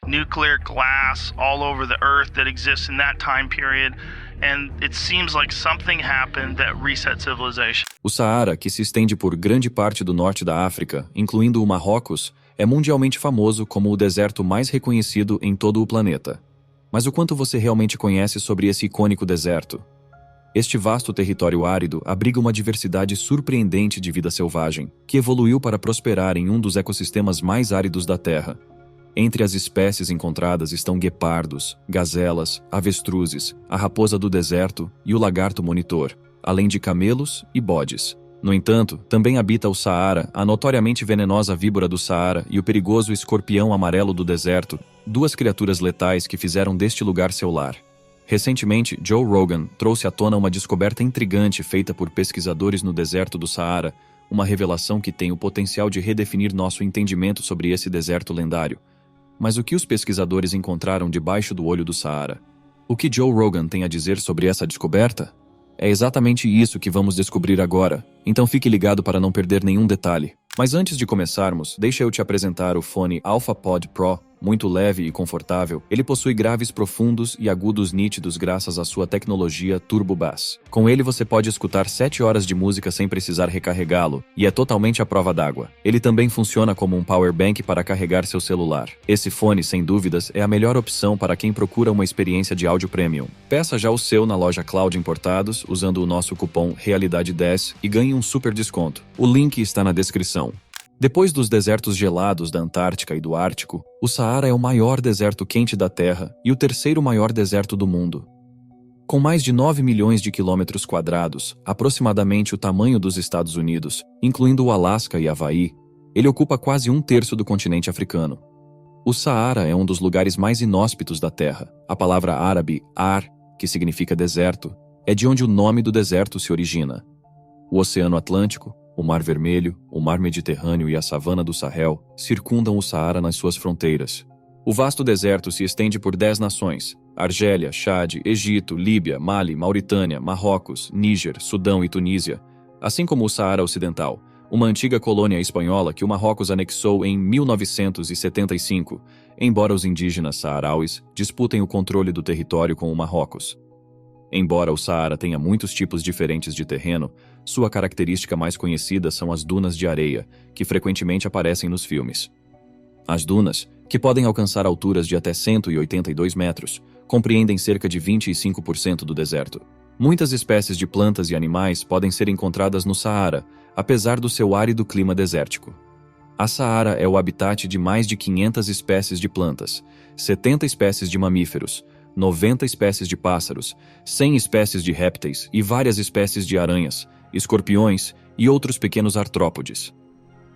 nuclear glass all over the earth that exists in that time period. And it seems like something happened that reset civilization. O Saara, que se estende por grande parte do norte da África, incluindo o Marrocos, é mundialmente famoso como o deserto mais reconhecido em todo o planeta. Mas o quanto você realmente conhece sobre esse icônico deserto? Este vasto território árido abriga uma diversidade surpreendente de vida selvagem, que evoluiu para prosperar em um dos ecossistemas mais áridos da Terra. Entre as espécies encontradas estão guepardos, gazelas, avestruzes, a raposa do deserto e o lagarto monitor, além de camelos e bodes. No entanto, também habita o Saara, a notoriamente venenosa víbora do Saara e o perigoso escorpião amarelo do deserto, duas criaturas letais que fizeram deste lugar seu lar. Recentemente, Joe Rogan trouxe à tona uma descoberta intrigante feita por pesquisadores no deserto do Saara, uma revelação que tem o potencial de redefinir nosso entendimento sobre esse deserto lendário. Mas o que os pesquisadores encontraram debaixo do olho do Saara? O que Joe Rogan tem a dizer sobre essa descoberta? É exatamente isso que vamos descobrir agora, então fique ligado para não perder nenhum detalhe. Mas antes de começarmos, deixa eu te apresentar o fone AlphaPod Pro. Muito leve e confortável, ele possui graves profundos e agudos nítidos graças à sua tecnologia Turbo Bass. Com ele você pode escutar 7 horas de música sem precisar recarregá-lo, e é totalmente à prova d'água. Ele também funciona como um power bank para carregar seu celular. Esse fone, sem dúvidas, é a melhor opção para quem procura uma experiência de áudio premium. Peça já o seu na loja Cloud Importados, usando o nosso cupom Realidade10 e ganhe um super desconto. O link está na descrição. Depois dos desertos gelados da Antártica e do Ártico, o Saara é o maior deserto quente da Terra e o terceiro maior deserto do mundo. Com mais de 9 milhões de quilômetros quadrados, aproximadamente o tamanho dos Estados Unidos, incluindo o Alasca e Havaí, ele ocupa quase 1/3 do continente africano. O Saara é um dos lugares mais inóspitos da Terra. A palavra árabe, ar, que significa deserto, é de onde o nome do deserto se origina. O Oceano Atlântico, o Mar Vermelho, o Mar Mediterrâneo e a savana do Sahel circundam o Saara nas suas fronteiras. O vasto deserto se estende por 10 nações: Argélia, Chade, Egito, Líbia, Mali, Mauritânia, Marrocos, Níger, Sudão e Tunísia, assim como o Saara Ocidental, uma antiga colônia espanhola que o Marrocos anexou em 1975, embora os indígenas saarauis disputem o controle do território com o Marrocos. Embora o Saara tenha muitos tipos diferentes de terreno, sua característica mais conhecida são as dunas de areia, que frequentemente aparecem nos filmes. As dunas, que podem alcançar alturas de até 182 metros, compreendem cerca de 25% do deserto. Muitas espécies de plantas e animais podem ser encontradas no Saara, apesar do seu árido clima desértico. A Saara é o habitat de mais de 500 espécies de plantas, 70 espécies de mamíferos, 90 espécies de pássaros, 100 espécies de répteis e várias espécies de aranhas, escorpiões e outros pequenos artrópodes.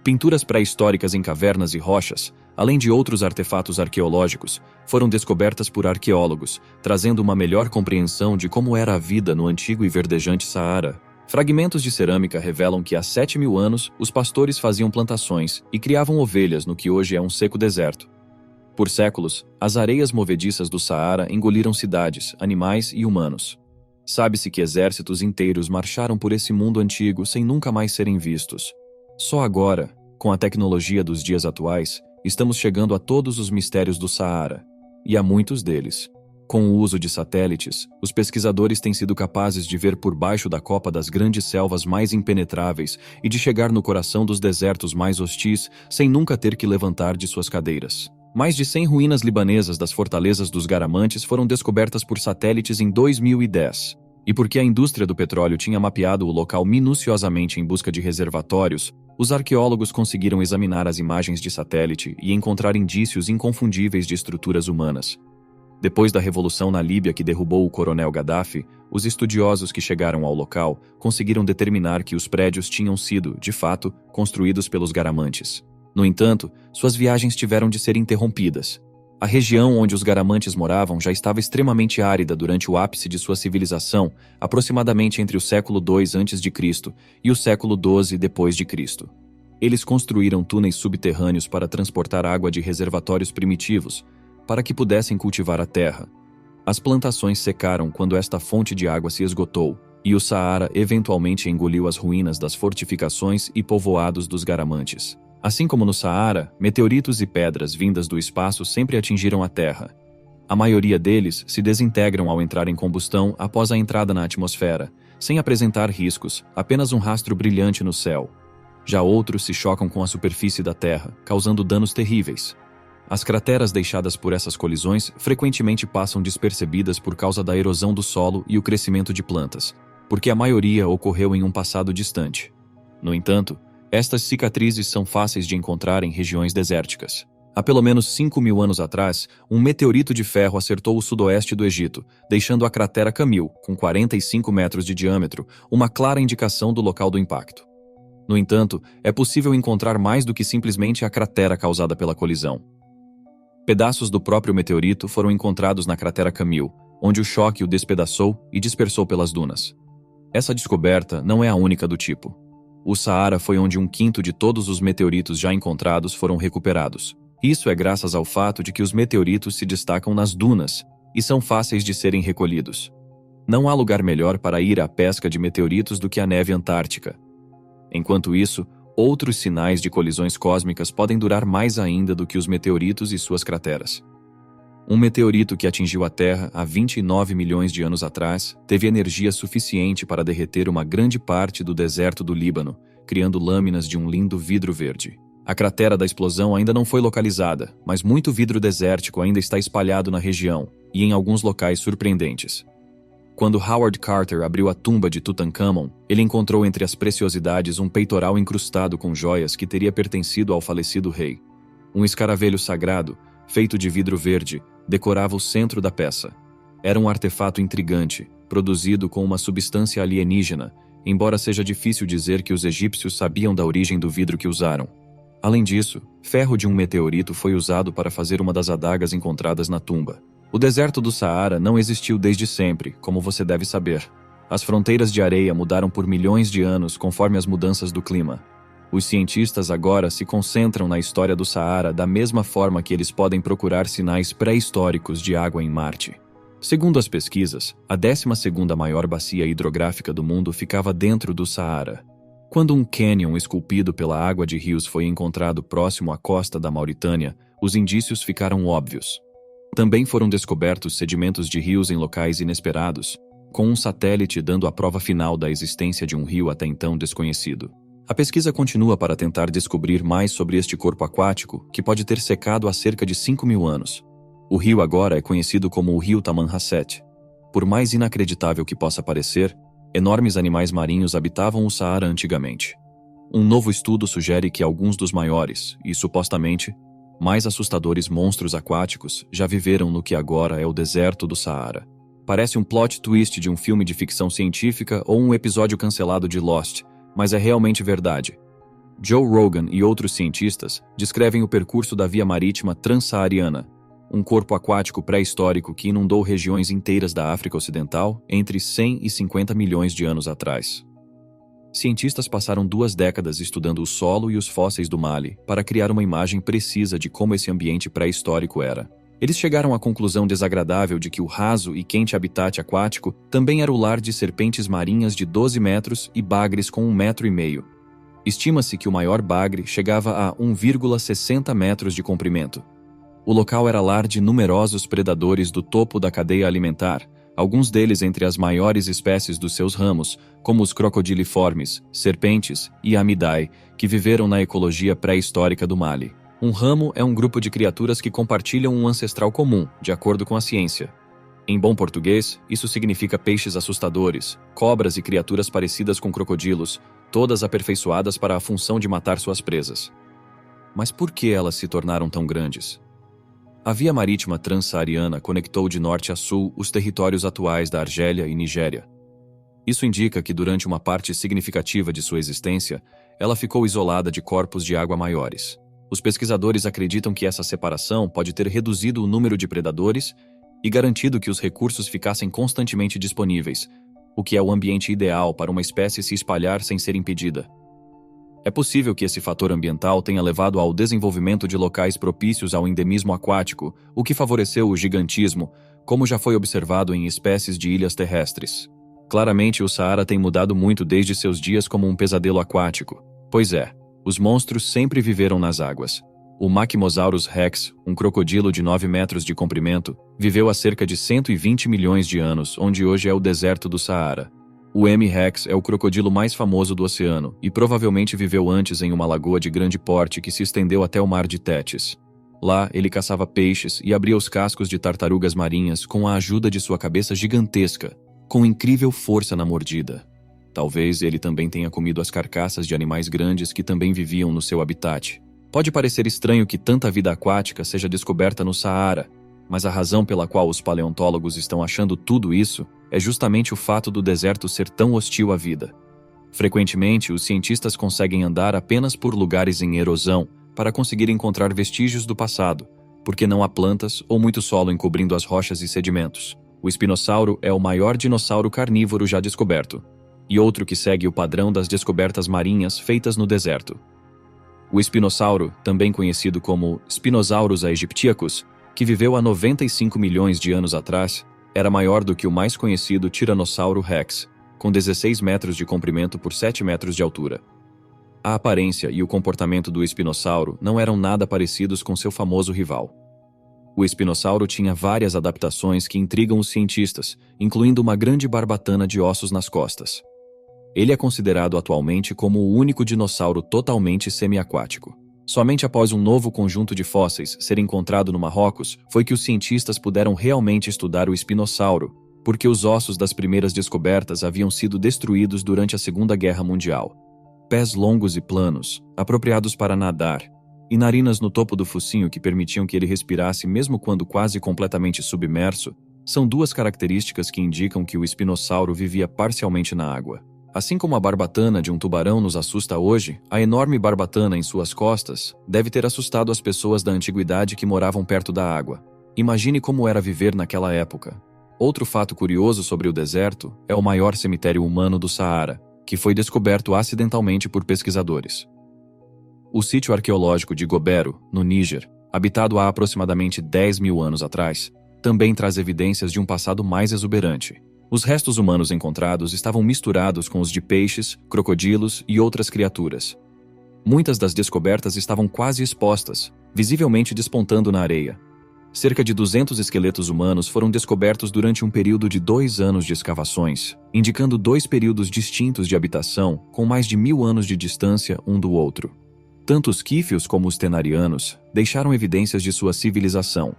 Pinturas pré-históricas em cavernas e rochas, além de outros artefatos arqueológicos, foram descobertas por arqueólogos, trazendo uma melhor compreensão de como era a vida no antigo e verdejante Saara. Fragmentos de cerâmica revelam que há 7.000 anos os pastores faziam plantações e criavam ovelhas no que hoje é um seco deserto. Por séculos, as areias movediças do Saara engoliram cidades, animais e humanos. Sabe-se que exércitos inteiros marcharam por esse mundo antigo sem nunca mais serem vistos. Só agora, com a tecnologia dos dias atuais, estamos chegando a todos os mistérios do Saara, e a muitos deles. Com o uso de satélites, os pesquisadores têm sido capazes de ver por baixo da copa das grandes selvas mais impenetráveis e de chegar no coração dos desertos mais hostis sem nunca ter que levantar de suas cadeiras. Mais de 100 ruínas libanesas das fortalezas dos Garamantes foram descobertas por satélites em 2010. E porque a indústria do petróleo tinha mapeado o local minuciosamente em busca de reservatórios, os arqueólogos conseguiram examinar as imagens de satélite e encontrar indícios inconfundíveis de estruturas humanas. Depois da revolução na Líbia que derrubou o coronel Gaddafi, os estudiosos que chegaram ao local conseguiram determinar que os prédios tinham sido, de fato, construídos pelos Garamantes. No entanto, suas viagens tiveram de ser interrompidas. A região onde os Garamantes moravam já estava extremamente árida durante o ápice de sua civilização, aproximadamente entre o século II a.C. e o século XII d.C. Eles construíram túneis subterrâneos para transportar água de reservatórios primitivos, para que pudessem cultivar a terra. As plantações secaram quando esta fonte de água se esgotou, e o Saara eventualmente engoliu as ruínas das fortificações e povoados dos Garamantes. Assim como no Saara, meteoritos e pedras vindas do espaço sempre atingiram a Terra. A maioria deles se desintegram ao entrar em combustão após a entrada na atmosfera, sem apresentar riscos, apenas um rastro brilhante no céu. Já outros se chocam com a superfície da Terra, causando danos terríveis. As crateras deixadas por essas colisões frequentemente passam despercebidas por causa da erosão do solo e o crescimento de plantas, porque a maioria ocorreu em um passado distante. No entanto, estas cicatrizes são fáceis de encontrar em regiões desérticas. Há pelo menos 5.000 anos atrás, um meteorito de ferro acertou o sudoeste do Egito, deixando a cratera Camil, com 45 metros de diâmetro, uma clara indicação do local do impacto. No entanto, é possível encontrar mais do que simplesmente a cratera causada pela colisão. Pedaços do próprio meteorito foram encontrados na cratera Camil, onde o choque o despedaçou e dispersou pelas dunas. Essa descoberta não é a única do tipo. O Saara foi onde 1/5 de todos os meteoritos já encontrados foram recuperados. Isso é graças ao fato de que os meteoritos se destacam nas dunas e são fáceis de serem recolhidos. Não há lugar melhor para ir à pesca de meteoritos do que a neve antártica. Enquanto isso, outros sinais de colisões cósmicas podem durar mais ainda do que os meteoritos e suas crateras. Um meteorito que atingiu a Terra há 29 milhões de anos atrás teve energia suficiente para derreter uma grande parte do deserto do Líbano, criando lâminas de um lindo vidro verde. A cratera da explosão ainda não foi localizada, mas muito vidro desértico ainda está espalhado na região e em alguns locais surpreendentes. Quando Howard Carter abriu a tumba de Tutankhamon, ele encontrou entre as preciosidades um peitoral incrustado com joias que teria pertencido ao falecido rei. Um escaravelho sagrado, feito de vidro verde, decorava o centro da peça. Era um artefato intrigante, produzido com uma substância alienígena, embora seja difícil dizer que os egípcios sabiam da origem do vidro que usaram. Além disso, ferro de um meteorito foi usado para fazer uma das adagas encontradas na tumba. O deserto do Saara não existiu desde sempre, como você deve saber. As fronteiras de areia mudaram por milhões de anos conforme as mudanças do clima. Os cientistas agora se concentram na história do Saara da mesma forma que eles podem procurar sinais pré-históricos de água em Marte. Segundo as pesquisas, a 12ª maior bacia hidrográfica do mundo ficava dentro do Saara. Quando um cânion esculpido pela água de rios foi encontrado próximo à costa da Mauritânia, os indícios ficaram óbvios. Também foram descobertos sedimentos de rios em locais inesperados, com um satélite dando a prova final da existência de um rio até então desconhecido. A pesquisa continua para tentar descobrir mais sobre este corpo aquático, que pode ter secado há cerca de 5.000 anos. O rio agora é conhecido como o rio Tamanrasset. Por mais inacreditável que possa parecer, enormes animais marinhos habitavam o Saara antigamente. Um novo estudo sugere que alguns dos maiores, e supostamente, mais assustadores monstros aquáticos já viveram no que agora é o deserto do Saara. Parece um plot twist de um filme de ficção científica ou um episódio cancelado de Lost, mas é realmente verdade. Joe Rogan e outros cientistas descrevem o percurso da Via Marítima Transsaariana, um corpo aquático pré-histórico que inundou regiões inteiras da África Ocidental entre 100 e 50 milhões de anos atrás. Cientistas passaram 2 décadas estudando o solo e os fósseis do Mali para criar uma imagem precisa de como esse ambiente pré-histórico era. Eles chegaram à conclusão desagradável de que o raso e quente habitat aquático também era o lar de serpentes marinhas de 12 metros e bagres com 1,5 metro. Estima-se que o maior bagre chegava a 1,60 metros de comprimento. O local era lar de numerosos predadores do topo da cadeia alimentar, alguns deles entre as maiores espécies dos seus ramos, como os crocodiliformes, serpentes e amidae, que viveram na ecologia pré-histórica do Mali. Um ramo é um grupo de criaturas que compartilham um ancestral comum, de acordo com a ciência. Em bom português, isso significa peixes assustadores, cobras e criaturas parecidas com crocodilos, todas aperfeiçoadas para a função de matar suas presas. Mas por que elas se tornaram tão grandes? A Via Marítima Transsaariana conectou de norte a sul os territórios atuais da Argélia e Nigéria. Isso indica que durante uma parte significativa de sua existência, ela ficou isolada de corpos de água maiores. Os pesquisadores acreditam que essa separação pode ter reduzido o número de predadores e garantido que os recursos ficassem constantemente disponíveis, o que é o ambiente ideal para uma espécie se espalhar sem ser impedida. É possível que esse fator ambiental tenha levado ao desenvolvimento de locais propícios ao endemismo aquático, o que favoreceu o gigantismo, como já foi observado em espécies de ilhas terrestres. Claramente, o Saara tem mudado muito desde seus dias como um pesadelo aquático. Pois é, Os monstros sempre viveram nas águas. O Machimosaurus rex, um crocodilo de 9 metros de comprimento, viveu há cerca de 120 milhões de anos, onde hoje é o deserto do Saara. O M. rex é o crocodilo mais famoso do oceano e provavelmente viveu antes em uma lagoa de grande porte que se estendeu até o mar de Tétis. Lá, ele caçava peixes e abria os cascos de tartarugas marinhas com a ajuda de sua cabeça gigantesca, com incrível força na mordida. Talvez ele também tenha comido as carcaças de animais grandes que também viviam no seu habitat. Pode parecer estranho que tanta vida aquática seja descoberta no Saara, mas a razão pela qual os paleontólogos estão achando tudo isso é justamente o fato do deserto ser tão hostil à vida. Frequentemente, os cientistas conseguem andar apenas por lugares em erosão para conseguir encontrar vestígios do passado, porque não há plantas ou muito solo encobrindo as rochas e sedimentos. O espinossauro é o maior dinossauro carnívoro já descoberto, e outro que segue o padrão das descobertas marinhas feitas no deserto. O espinossauro, também conhecido como Spinosaurus aegyptiacus, que viveu há 95 milhões de anos atrás, era maior do que o mais conhecido Tiranossauro rex, com 16 metros de comprimento por 7 metros de altura. A aparência e o comportamento do espinossauro não eram nada parecidos com seu famoso rival. O espinossauro tinha várias adaptações que intrigam os cientistas, incluindo uma grande barbatana de ossos nas costas. Ele é considerado atualmente como o único dinossauro totalmente semiaquático. Somente após um novo conjunto de fósseis ser encontrado no Marrocos foi que os cientistas puderam realmente estudar o espinossauro, porque os ossos das primeiras descobertas haviam sido destruídos durante a Segunda Guerra Mundial. Pés longos e planos, apropriados para nadar, e narinas no topo do focinho que permitiam que ele respirasse mesmo quando quase completamente submerso, são duas características que indicam que o espinossauro vivia parcialmente na água. Assim como a barbatana de um tubarão nos assusta hoje, a enorme barbatana em suas costas deve ter assustado as pessoas da antiguidade que moravam perto da água. Imagine como era viver naquela época. Outro fato curioso sobre o deserto é o maior cemitério humano do Saara, que foi descoberto acidentalmente por pesquisadores. O sítio arqueológico de Gobero, no Níger, habitado há aproximadamente 10 mil anos atrás, também traz evidências de um passado mais exuberante. Os restos humanos encontrados estavam misturados com os de peixes, crocodilos e outras criaturas. Muitas das descobertas estavam quase expostas, visivelmente despontando na areia. Cerca de 200 esqueletos humanos foram descobertos durante um período de 2 anos de escavações, indicando 2 períodos distintos de habitação com mais de 1000 anos de distância um do outro. Tanto os quífios como os tenarianos deixaram evidências de sua civilização.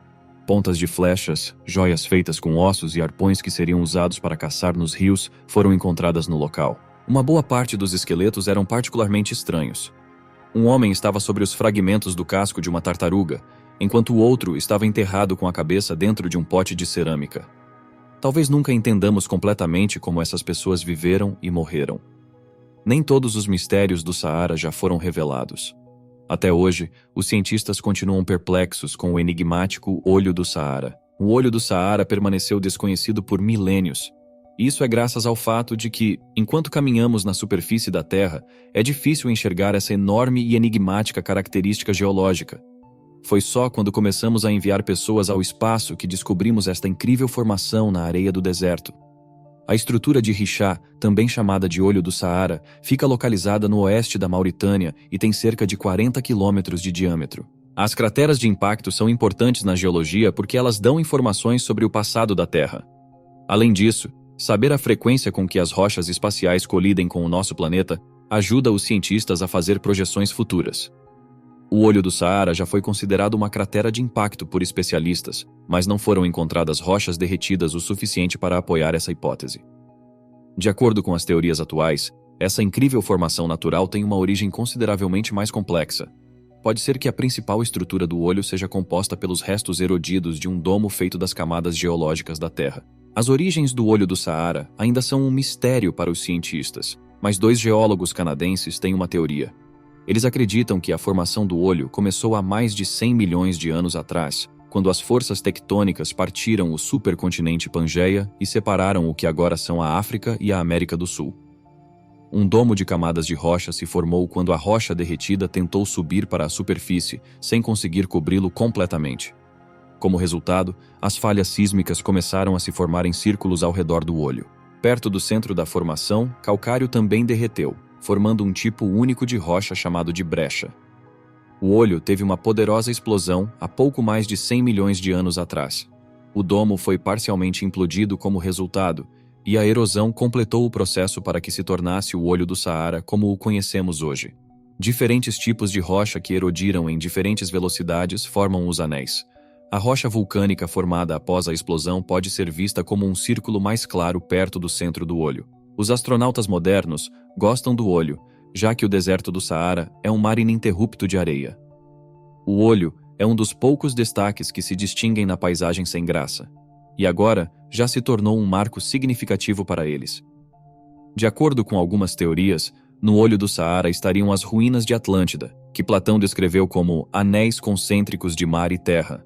Pontas de flechas, joias feitas com ossos e arpões que seriam usados para caçar nos rios foram encontradas no local. Uma boa parte dos esqueletos eram particularmente estranhos. Um homem estava sobre os fragmentos do casco de uma tartaruga, enquanto o outro estava enterrado com a cabeça dentro de um pote de cerâmica. Talvez nunca entendamos completamente como essas pessoas viveram e morreram. Nem todos os mistérios do Saara já foram revelados. Até hoje, os cientistas continuam perplexos com o enigmático Olho do Saara. O Olho do Saara permaneceu desconhecido por milênios. Isso é graças ao fato de que, enquanto caminhamos na superfície da Terra, é difícil enxergar essa enorme e enigmática característica geológica. Foi só quando começamos a enviar pessoas ao espaço que descobrimos esta incrível formação na areia do deserto. A estrutura de Richat, também chamada de Olho do Saara, fica localizada no oeste da Mauritânia e tem cerca de 40 quilômetros de diâmetro. As crateras de impacto são importantes na geologia porque elas dão informações sobre o passado da Terra. Além disso, saber a frequência com que as rochas espaciais colidem com o nosso planeta ajuda os cientistas a fazer projeções futuras. O Olho do Saara já foi considerado uma cratera de impacto por especialistas, mas não foram encontradas rochas derretidas o suficiente para apoiar essa hipótese. De acordo com as teorias atuais, essa incrível formação natural tem uma origem consideravelmente mais complexa. Pode ser que a principal estrutura do olho seja composta pelos restos erodidos de um domo feito das camadas geológicas da Terra. As origens do Olho do Saara ainda são um mistério para os cientistas, mas 2 geólogos canadenses têm uma teoria. Eles acreditam que a formação do olho começou há mais de 100 milhões de anos atrás, quando as forças tectônicas partiram o supercontinente Pangeia e separaram o que agora são a África e a América do Sul. Um domo de camadas de rocha se formou quando a rocha derretida tentou subir para a superfície, sem conseguir cobri-lo completamente. Como resultado, as falhas sísmicas começaram a se formar em círculos ao redor do olho. Perto do centro da formação, calcário também derreteu. formando um tipo único de rocha chamado de brecha. O olho teve uma poderosa explosão há pouco mais de 100 milhões de anos atrás. O domo foi parcialmente implodido como resultado, e a erosão completou o processo para que se tornasse o olho do Saara como o conhecemos hoje. Diferentes tipos de rocha que erodiram em diferentes velocidades formam os anéis. A rocha vulcânica formada após a explosão pode ser vista como um círculo mais claro perto do centro do olho. Os astronautas modernos gostam do olho, já que o deserto do Saara é um mar ininterrupto de areia. O olho é um dos poucos destaques que se distinguem na paisagem sem graça, e agora já se tornou um marco significativo para eles. De acordo com algumas teorias, no olho do Saara estariam as ruínas de Atlântida, que Platão descreveu como anéis concêntricos de mar e terra.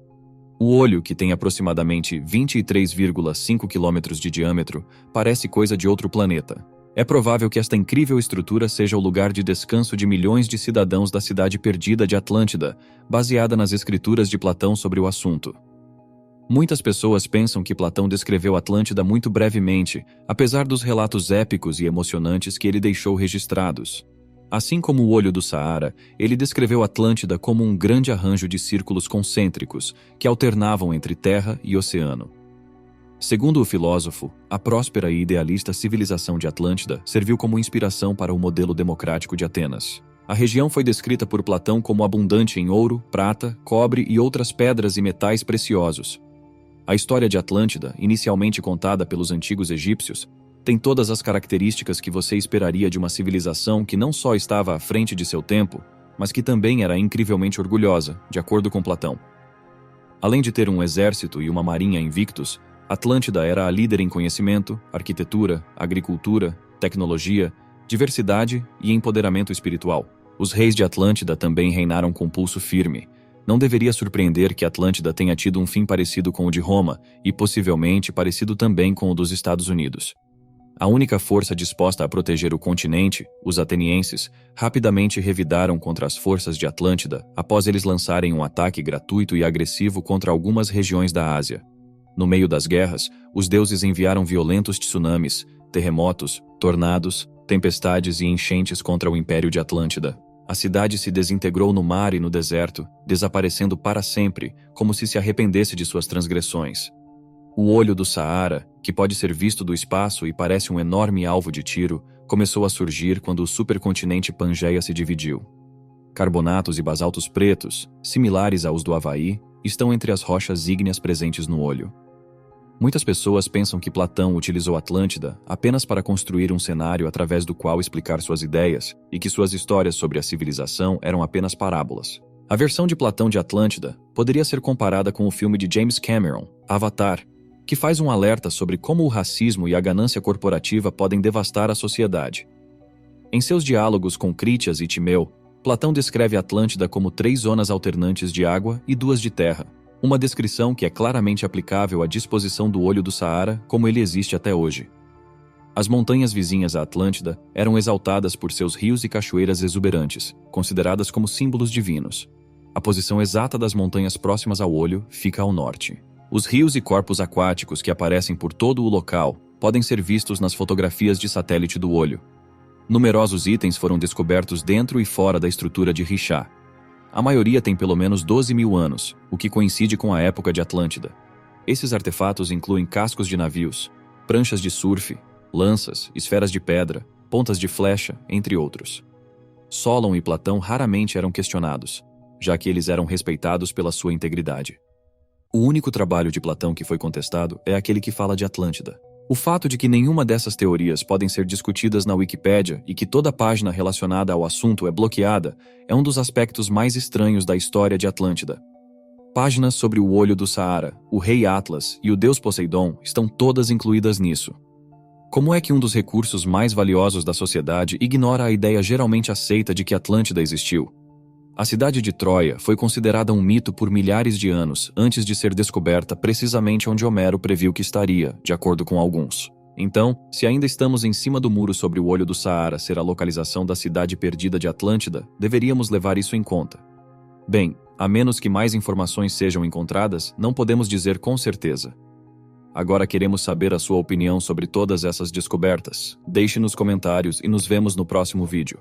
O olho, que tem aproximadamente 23,5 quilômetros de diâmetro, parece coisa de outro planeta. É provável que esta incrível estrutura seja o lugar de descanso de milhões de cidadãos da cidade perdida de Atlântida, baseada nas escrituras de Platão sobre o assunto. Muitas pessoas pensam que Platão descreveu Atlântida muito brevemente, apesar dos relatos épicos e emocionantes que ele deixou registrados. Assim como o olho do Saara, ele descreveu Atlântida como um grande arranjo de círculos concêntricos que alternavam entre terra e oceano. Segundo o filósofo, a próspera e idealista civilização de Atlântida serviu como inspiração para o modelo democrático de Atenas. A região foi descrita por Platão como abundante em ouro, prata, cobre e outras pedras e metais preciosos. A história de Atlântida, inicialmente contada pelos antigos egípcios, tem todas as características que você esperaria de uma civilização que não só estava à frente de seu tempo, mas que também era incrivelmente orgulhosa, de acordo com Platão. Além de ter um exército e uma marinha invictos, Atlântida era a líder em conhecimento, arquitetura, agricultura, tecnologia, diversidade e empoderamento espiritual. Os reis de Atlântida também reinaram com pulso firme. Não deveria surpreender que Atlântida tenha tido um fim parecido com o de Roma e possivelmente parecido também com o dos Estados Unidos. A única força disposta a proteger o continente, os atenienses, rapidamente revidaram contra as forças de Atlântida após eles lançarem um ataque gratuito e agressivo contra algumas regiões da Ásia. No meio das guerras, os deuses enviaram violentos tsunamis, terremotos, tornados, tempestades e enchentes contra o Império de Atlântida. A cidade se desintegrou no mar e no deserto, desaparecendo para sempre, como se arrependesse de suas transgressões. O olho do Saara, que pode ser visto do espaço e parece um enorme alvo de tiro, começou a surgir quando o supercontinente Pangeia se dividiu. Carbonatos e basaltos pretos, similares aos do Havaí, estão entre as rochas ígneas presentes no olho. Muitas pessoas pensam que Platão utilizou Atlântida apenas para construir um cenário através do qual explicar suas ideias e que suas histórias sobre a civilização eram apenas parábolas. A versão de Platão de Atlântida poderia ser comparada com o filme de James Cameron, Avatar, que faz um alerta sobre como o racismo e a ganância corporativa podem devastar a sociedade. Em seus diálogos com Critias e Timeu, Platão descreve Atlântida como 3 zonas alternantes de água e 2 de terra, uma descrição que é claramente aplicável à disposição do olho do Saara como ele existe até hoje. As montanhas vizinhas à Atlântida eram exaltadas por seus rios e cachoeiras exuberantes, consideradas como símbolos divinos. A posição exata das montanhas próximas ao olho fica ao norte. Os rios e corpos aquáticos que aparecem por todo o local podem ser vistos nas fotografias de satélite do olho. Numerosos itens foram descobertos dentro e fora da estrutura de Richá. A maioria tem pelo menos 12 mil anos, o que coincide com a época de Atlântida. Esses artefatos incluem cascos de navios, pranchas de surf, lanças, esferas de pedra, pontas de flecha, entre outros. Solon e Platão raramente eram questionados, já que eles eram respeitados pela sua integridade. O único trabalho de Platão que foi contestado é aquele que fala de Atlântida. O fato de que nenhuma dessas teorias podem ser discutidas na Wikipédia e que toda página relacionada ao assunto é bloqueada é um dos aspectos mais estranhos da história de Atlântida. Páginas sobre o olho do Saara, o rei Atlas e o deus Poseidon estão todas incluídas nisso. Como é que um dos recursos mais valiosos da sociedade ignora a ideia geralmente aceita de que Atlântida existiu? A cidade de Troia foi considerada um mito por milhares de anos antes de ser descoberta precisamente onde Homero previu que estaria, de acordo com alguns. Então, se ainda estamos em cima do muro sobre o olho do Saara ser a localização da cidade perdida de Atlântida, deveríamos levar isso em conta. Bem, a menos que mais informações sejam encontradas, não podemos dizer com certeza. Agora queremos saber a sua opinião sobre todas essas descobertas. Deixe nos comentários e nos vemos no próximo vídeo.